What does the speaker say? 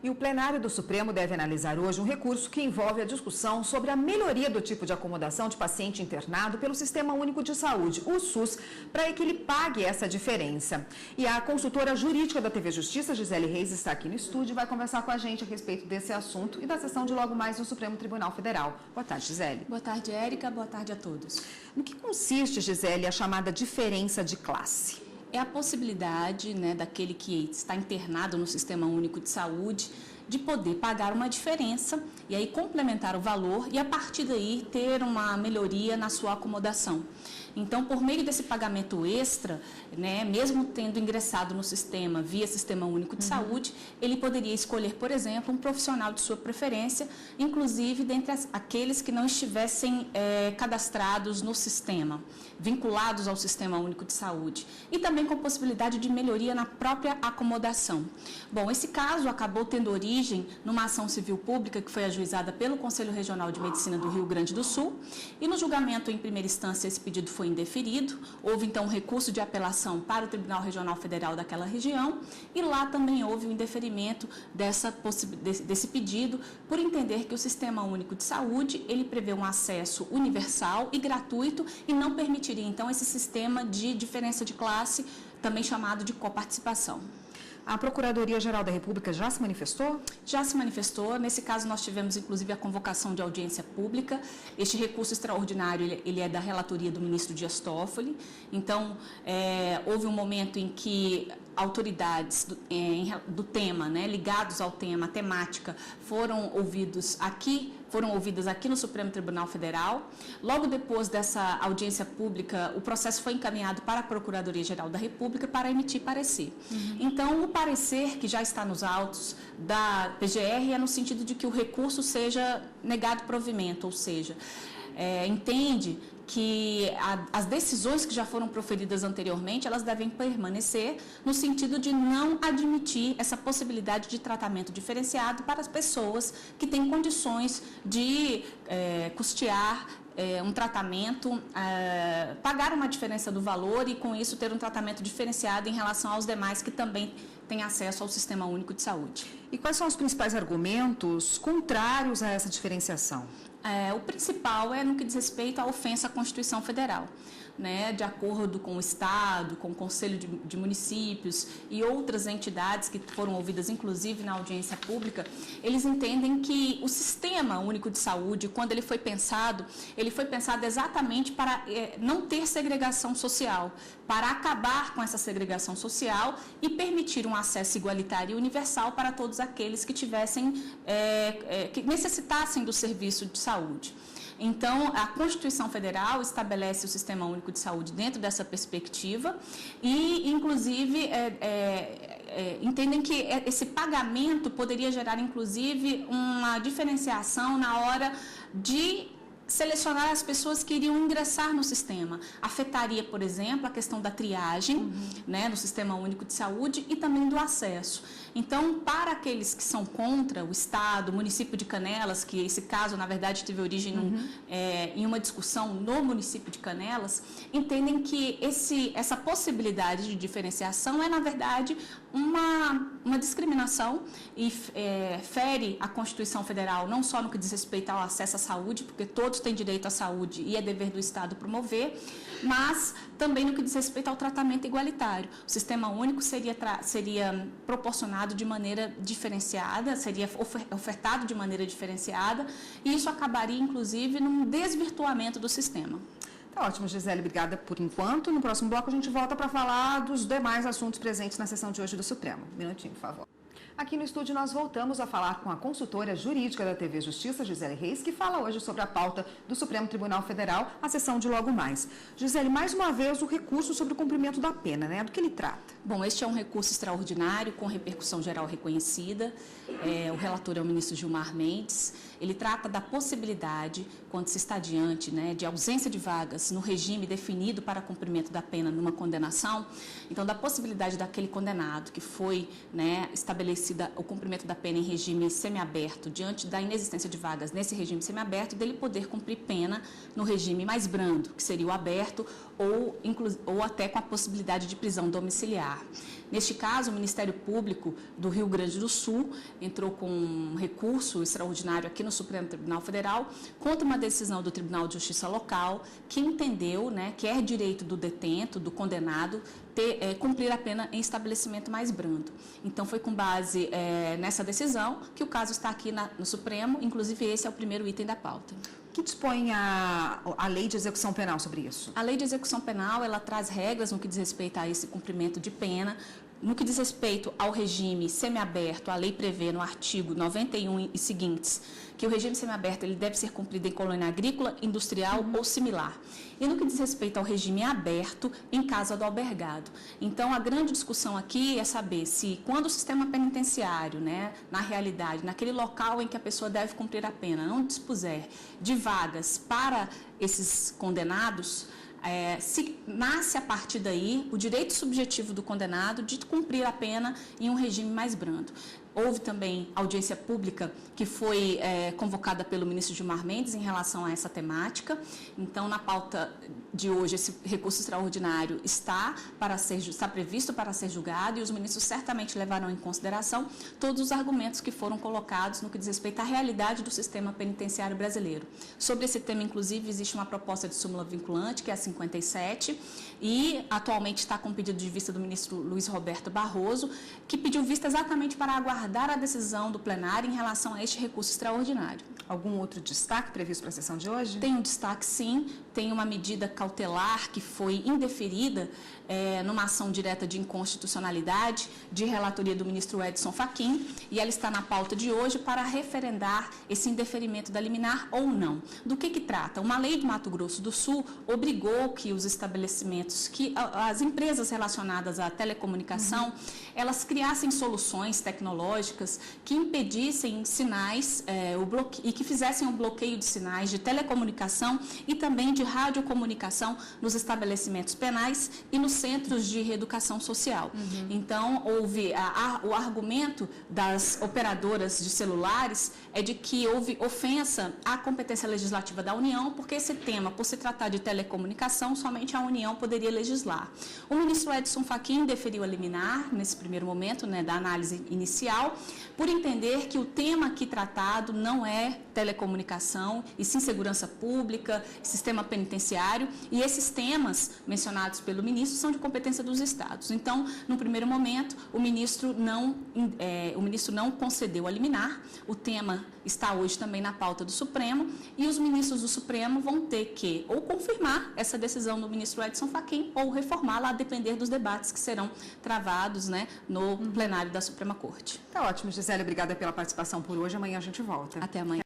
E o plenário do Supremo deve analisar hoje um recurso que envolve a discussão sobre a melhoria do tipo de acomodação de paciente internado pelo Sistema Único de Saúde, o SUS, para que ele pague essa diferença. E a consultora jurídica da TV Justiça, Gisele Reis, está aqui no estúdio e vai conversar com a gente a respeito desse assunto e da sessão de logo mais no Supremo Tribunal Federal. Boa tarde, Gisele. Boa tarde, Érica. Boa tarde a todos. No que consiste, Gisele, a chamada diferença de classe? É a possibilidade, daquele que está internado no Sistema Único de Saúde de poder pagar uma diferença e aí complementar o valor e a partir daí ter uma melhoria na sua acomodação. Então, por meio desse pagamento extra, mesmo tendo ingressado no sistema via Sistema Único de Saúde, ele poderia escolher, por exemplo, um profissional de sua preferência, inclusive dentre aqueles que não estivessem cadastrados no sistema, vinculados ao Sistema Único de Saúde, e também com possibilidade de melhoria na própria acomodação. Bom, esse caso acabou tendo origem numa ação civil pública que foi ajuizada pelo Conselho Regional de Medicina do Rio Grande do Sul, e no julgamento em primeira instância esse pedido foi indeferido, houve então um recurso de apelação para o Tribunal Regional Federal daquela região e lá também houve o indeferimento desse pedido por entender que o Sistema Único de Saúde, ele prevê um acesso universal e gratuito e não permitiria então esse sistema de diferença de classe, também chamado de coparticipação. A Procuradoria-Geral da República já se manifestou? Já se manifestou. Nesse caso, nós tivemos, inclusive, a convocação de audiência pública. Este recurso extraordinário, ele é da relatoria do ministro Dias Toffoli. Então, houve um momento em que autoridades do tema, ligados ao tema, a temática, foram ouvidas aqui no Supremo Tribunal Federal. Logo depois dessa audiência pública, o processo foi encaminhado para a Procuradoria-Geral da República para emitir parecer. Então, o parecer que já está nos autos da PGR é no sentido de que o recurso seja negado provimento, ou seja, entende que as decisões que já foram proferidas anteriormente, elas devem permanecer no sentido de não admitir essa possibilidade de tratamento diferenciado para as pessoas que têm condições de custear um tratamento, pagar uma diferença do valor e com isso ter um tratamento diferenciado em relação aos demais que também têm acesso ao Sistema Único de Saúde. E quais são os principais argumentos contrários a essa diferenciação? O principal é no que diz respeito à ofensa à Constituição Federal. De acordo com o Estado, com o Conselho de Municípios e outras entidades que foram ouvidas, inclusive na audiência pública, eles entendem que o Sistema Único de Saúde, quando ele foi pensado exatamente para não ter segregação social, para acabar com essa segregação social e permitir um acesso igualitário e universal para todos aqueles que que necessitassem do serviço de saúde. Então, a Constituição Federal estabelece o Sistema Único de Saúde dentro dessa perspectiva e, inclusive, entendem que esse pagamento poderia gerar, inclusive, uma diferenciação na hora de selecionar as pessoas que iriam ingressar no sistema. Afetaria, por exemplo, a questão da triagem, no Sistema Único de Saúde e também do acesso. Então, para aqueles que são contra o Estado, o município de Canelas, que esse caso, na verdade, teve origem em uma discussão no município de Canelas, entendem que essa possibilidade de diferenciação é, na verdade, uma discriminação e fere a Constituição Federal, não só no que diz respeito ao acesso à saúde, porque todos têm direito à saúde e é dever do Estado promover, mas também no que diz respeito ao tratamento igualitário. O Sistema Único seria proporcionado de maneira diferenciada, seria ofertado de maneira diferenciada, e isso acabaria, inclusive, num desvirtuamento do sistema. Tá ótimo, Gisele, obrigada por enquanto. No próximo bloco a gente volta para falar dos demais assuntos presentes na sessão de hoje do Supremo. Um minutinho, por favor. Aqui no estúdio nós voltamos a falar com a consultora jurídica da TV Justiça, Gisele Reis, que fala hoje sobre a pauta do Supremo Tribunal Federal, a sessão de logo mais. Gisele, mais uma vez o recurso sobre o cumprimento da pena, Do que ele trata? Bom, este é um recurso extraordinário com repercussão geral reconhecida. O relator é o ministro Gilmar Mendes. Ele trata da possibilidade, quando se está diante de ausência de vagas no regime definido para cumprimento da pena numa condenação, então da possibilidade daquele condenado que foi estabelecida o cumprimento da pena em regime semiaberto, diante da inexistência de vagas nesse regime semiaberto, dele poder cumprir pena no regime mais brando, que seria o aberto, ou até com a possibilidade de prisão domiciliar. Neste caso, o Ministério Público do Rio Grande do Sul entrou com um recurso extraordinário aqui no Supremo Tribunal Federal contra uma decisão do Tribunal de Justiça local que entendeu, que é direito do detento, do condenado, cumprir a pena em estabelecimento mais brando. Então, foi com base nessa decisão que o caso está aqui no Supremo, inclusive esse é o primeiro item da pauta. O que dispõe a Lei de Execução Penal sobre isso? A Lei de Execução Penal, ela traz regras no que diz respeito a esse cumprimento de pena. No que diz respeito ao regime semiaberto, a lei prevê no artigo 91 e seguintes que o regime semiaberto ele deve ser cumprido em colônia agrícola, industrial ou similar. E no que diz respeito ao regime aberto, em casa do albergado. Então, a grande discussão aqui é saber se, quando o sistema penitenciário, na realidade, naquele local em que a pessoa deve cumprir a pena, não dispuser de vagas para esses condenados, se nasce a partir daí o direito subjetivo do condenado de cumprir a pena em um regime mais brando. Houve também audiência pública que foi convocada pelo ministro Gilmar Mendes em relação a essa temática. Então, na pauta de hoje, esse recurso extraordinário está previsto para ser julgado e os ministros certamente levarão em consideração todos os argumentos que foram colocados no que diz respeito à realidade do sistema penitenciário brasileiro. Sobre esse tema, inclusive, existe uma proposta de súmula vinculante, que é a 57, e atualmente está com pedido de vista do ministro Luiz Roberto Barroso, que pediu vista exatamente para aguardar a decisão do plenário em relação a este recurso extraordinário. Algum outro destaque previsto para a sessão de hoje? Tem um destaque, sim. Tem uma medida cautelar que foi indeferida numa ação direta de inconstitucionalidade de relatoria do ministro Edson Fachin, e ela está na pauta de hoje para referendar esse indeferimento da liminar ou não. Do que trata? Uma lei do Mato Grosso do Sul obrigou que os estabelecimentos, que as empresas relacionadas à telecomunicação, elas criassem soluções tecnológicas que impedissem sinais e que fizessem o bloqueio de sinais de telecomunicação e também de radiocomunicação nos estabelecimentos penais e nos centros de reeducação social. Então, houve o argumento das operadoras de celulares é de que houve ofensa à competência legislativa da União, porque esse tema, por se tratar de telecomunicação, somente a União poderia legislar. O ministro Edson Fachin deferiu a liminar, nesse primeiro momento, da análise inicial, por entender que o tema aqui tratado não é telecomunicação, e sim segurança pública, sistema penitenciário, e esses temas mencionados pelo ministro são de competência dos estados. Então, no primeiro momento, o ministro não concedeu a liminar, o tema está hoje também na pauta do Supremo, e os ministros do Supremo vão ter que ou confirmar essa decisão do ministro Edson Fachin ou reformá-la, a depender dos debates que serão travados no plenário da Suprema Corte. Tá ótimo, Gisele, obrigada pela participação por hoje. Amanhã a gente volta. Até amanhã.